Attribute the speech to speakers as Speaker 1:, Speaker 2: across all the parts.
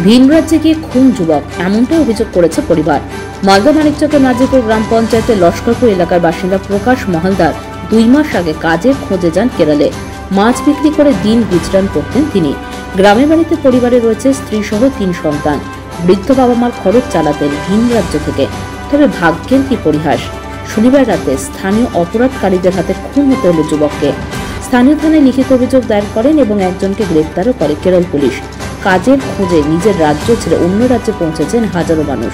Speaker 1: ভিন রাজ্যে গিয়ে খুন যুবক, এমনটাই অভিযোগ করেছে পরিবার। মালদা মানিকচকের নাজিপুর গ্রাম পঞ্চায়েতের লস্করপুর এলাকার বাসিন্দা প্রকাশ মহালদার 2 মাস আগে কাজের খোঁজে যান কেরলে। মাছ বিক্রি করে দিন গুজরান করতেন তিনি। গ্রামের বাড়িতে পরিবারে রয়েছে স্ত্রী সহ 3 সন্তান। বৃদ্ধ বাবা মার খরচ চালাতেন ভিন রাজ্য থেকে। তবে ভাগ্যের কি পরিহাস, শনিবার রাতে স্থানীয় অপরাধকারীদের হাতে খুন হতে হলো যুবককে। স্থানীয় থানায় লিখিত অভিযোগ দায়ের করেন এবং একজনকে গ্রেপ্তারও করে কেরল পুলিশ। কাজের খোঁজে নিজের রাজ্য ছেড়ে অন্য রাজ্যে পৌঁছেছেন হাজারো মানুষ।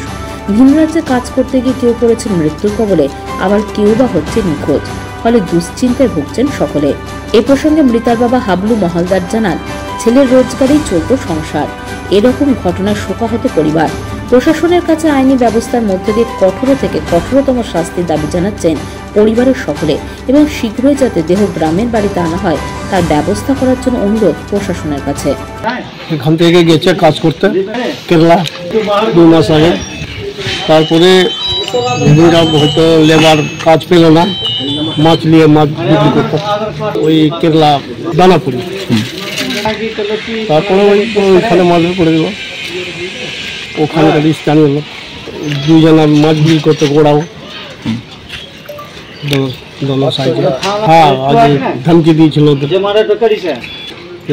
Speaker 1: ভিন রাজ্যে কাজ করতে গিয়ে কেউ পড়েছেন মৃত্যুর কবলে, আবার কেউ বা হচ্ছে নিখোঁজ। ফলে দুশ্চিন্তায় ভুগছেন সকলে। এ প্রসঙ্গে মৃতার বাবা হাবলু মহালদার জানান, ছেলের রোজগারেই চলত সংসার। এরকম ঘটনায় শোকাহত পরিবার। প্রশাসনের কাছে আইনি ব্যবস্থার মধ্যে দিয়ে কঠোর থেকে কঠোরতম শাস্তির দাবি জানাচ্ছেন পরিবারের সকলে এবং শীঘ্রই যাতে দেহ গ্রামের বাড়িতে আনা হয় তার ব্যবস্থা করার জন্য অনুরোধ প্রশাসনের কাছে।
Speaker 2: এখান থেকে গেছে কাজ করতে কেরালা 2 মাস আগে। তারপরে হয়তো লেবার কাজ পেল না, মাছ নিয়ে মাছ বিক্রি করতো ওই কেরালা দানাপুরি। তারপরে ওইখানে মাছ পড়ে গেল, ওখানকার স্থানীয় লোক 2 জনা মাছ বিক্রি করতে গোড়াও সাইডে। হ্যাঁ, আজ ধমকি দিয়েছিল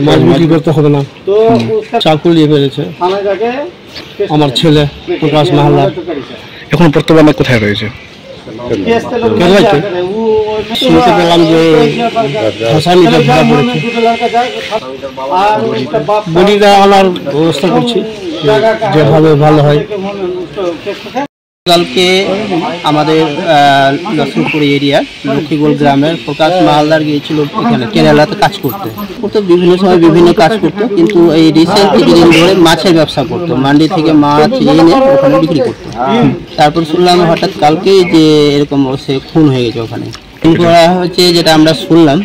Speaker 2: মাছ বিক্রি করতে হবে না। চাকু নিয়ে মেরেছে আমার ছেলে প্রকাশ মহালদার।
Speaker 3: এখন বর্তমানে কোথায় রয়েছে?
Speaker 2: শুনতে পেলাম যে হাসানিতে ধরা পড়েছে। বডিটা আনার ব্যবস্থা করছি যেভাবে ভালো হয়।
Speaker 4: কালকে আমাদের লক্ষ্মীপুর এরিয়ার লক্ষ্মীগোল গ্রামের প্রকাশ মহালদার গিয়েছিল এখানে কেরালাতে কাজ করতে। বিভিন্ন সময় বিভিন্ন কাজ করতো, কিন্তু এই রিসেন্ট কিছুদিন ধরে মাছের ব্যবসা করতো। মান্ডি থেকে মাছ এনে ওখানে বিক্রি করতো। তারপর শুনলাম হঠাৎ কালকে যে এরকম সে খুন হয়ে গেছে। ওখানে খুন করা হয়েছে, যেটা আমরা শুনলাম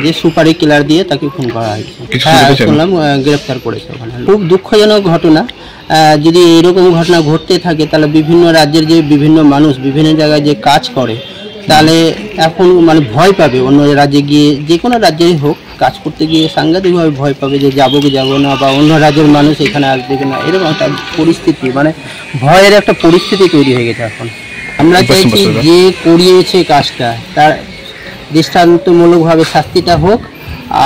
Speaker 4: যে সুপারি কিলার দিয়ে তাকে খুন করা হয়েছে। হ্যাঁ, শুনলাম গ্রেফতার করেছে ওখানে। খুব দুঃখজনক ঘটনা। যদি এরকম ঘটনা ঘটতে থাকে তাহলে বিভিন্ন রাজ্যের যে বিভিন্ন মানুষ বিভিন্ন জায়গায় যে কাজ করে, তাহলে এখন মানে ভয় পাবে অন্য রাজ্যে গিয়ে, যে কোনো রাজ্যেই হোক কাজ করতে গিয়ে সাংঘাতিকভাবে ভয় পাবে যে যাবো কি যাবো না, বা অন্য রাজ্যের মানুষ এখানে আসবে কিনা, এরকম একটা পরিস্থিতি, মানে ভয়ের একটা পরিস্থিতি তৈরি হয়ে গেছে এখন। আমরা চাইছি যে করিয়েছে কাজটা তার দৃষ্টান্তমূলকভাবে শাস্তিটা হোক,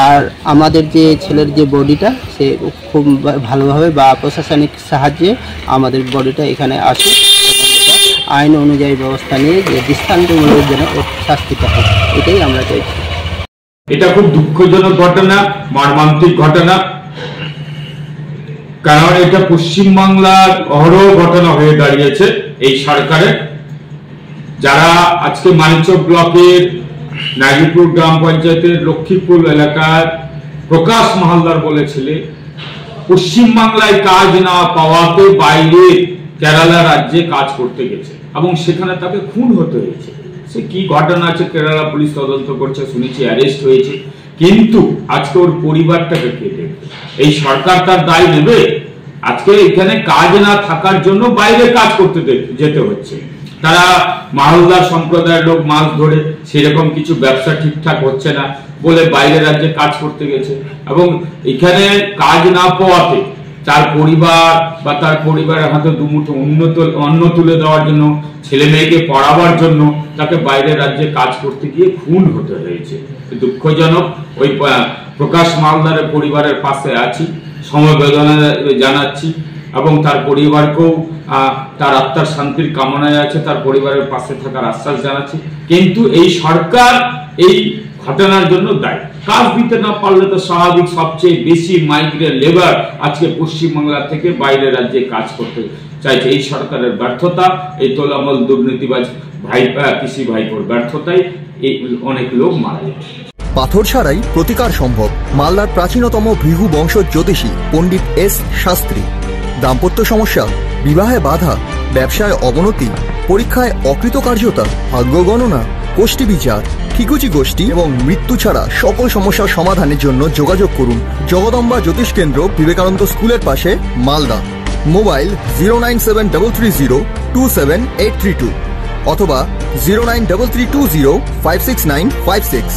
Speaker 4: আর আমাদের যে ছেলের যে বডিটা সে খুব ভালোভাবে বা প্রশাসনিক সাহায্যে আমাদের বডিটা এখানে আসে, আইন অনুযায়ী ব্যবস্থা নিয়ে যে দৃষ্টান্তমূলক যেন শাস্তিটা হোক, এটাই আমরা চাইছি।
Speaker 5: এটা খুব দুঃখজনক ঘটনা, মর্মান্তিক ঘটনা, কারণ এটা পশ্চিমবাংলার অহরহ ঘটনা হয়ে দাঁড়িয়েছে। এই সরকারের যারা আজকে মানিকচক ব্লকের নাজিপুর গ্রাম পঞ্চায়েতের লক্ষ্মীপুর এলাকার প্রকাশ মহালদার বলেছিলেন পশ্চিমবাংলায় কাজ না পাওয়াতে বাইরে কেরালা রাজ্যে কাজ করতে গেছে এবং সেখানে তাকে খুন হতে হয়েছে। সে কি ঘটনা আছে কেরালা পুলিশ তদন্ত করছে, শুনেছি অ্যারেস্ট হয়েছে, কিন্তু আজকে ওর পরিবারটাকে কে দেখবে? এই সরকার তার দায় নেবে? আজকে এখানে কাজ না থাকার জন্য বাইরে কাজ করতে যেতে হচ্ছে। তারা মালদার সম্প্রদায়ের লোক মাছ ধরে, সেরকম কিছু ব্যবসা ঠিকঠাক হচ্ছে না বলে বাইরে রাজ্যে কাজ করতে গেছে, এবং এখানে কাজ না পাওয়াতে তার পরিবার বা তার পরিবারের হাতে দুমুঠো অন্ন তুলে দেওয়ার জন্য, ছেলে মেয়েকে পড়াবার জন্য তাকে বাইরের রাজ্যে কাজ করতে গিয়ে খুন হতে হয়েছে। দুঃখজনক। ওই প্রকাশ মহালদারের পরিবারের পাশে আছি, সমবেদনা জানাচ্ছি এবং তার পরিবারকেও তার আত্মার শান্তির কামনায় আছে, তার পরিবারের পাশে থাকার আশ্বাস জানাচ্ছি। কিন্তু এই সরকার এই ঘটনার জন্য দায়ী। কাজ দিতে না পারলে তো স্বাভাবিক, সবচেয়ে বেশি মাইগ্রেন্ট লেবার আজকে পশ্চিমবাংলা থেকে বাইরের রাজ্যে কাজ করতে চাইছে। এই সরকারের ব্যর্থতা, এই তোলামূল দুর্নীতিবাজ কৃষি ভাইপোর ব্যর্থতায় এই অনেক লোক মারা যাচ্ছে।
Speaker 6: পাথর ছাড়াই প্রতিকার সম্ভব। মালদার প্রাচীনতম ভৃগু বংশ জ্যোতিষী পণ্ডিত এস শাস্ত্রী। দাম্পত্য সমস্যা, বিবাহে বাধা, ব্যবসায় অবনতি, পরীক্ষায় অকৃতকার্যতা, ভাগ্য গণনা, গোষ্ঠী বিচার, ঠিকুচি গোষ্ঠী এবং মৃত্যু ছাড়া সকল সমস্যার সমাধানের জন্য যোগাযোগ করুন জগদম্বা জ্যোতিষ কেন্দ্র, বিবেকানন্দ স্কুলের পাশে, মালদা। মোবাইল 09730278332 অথবা 09332056956।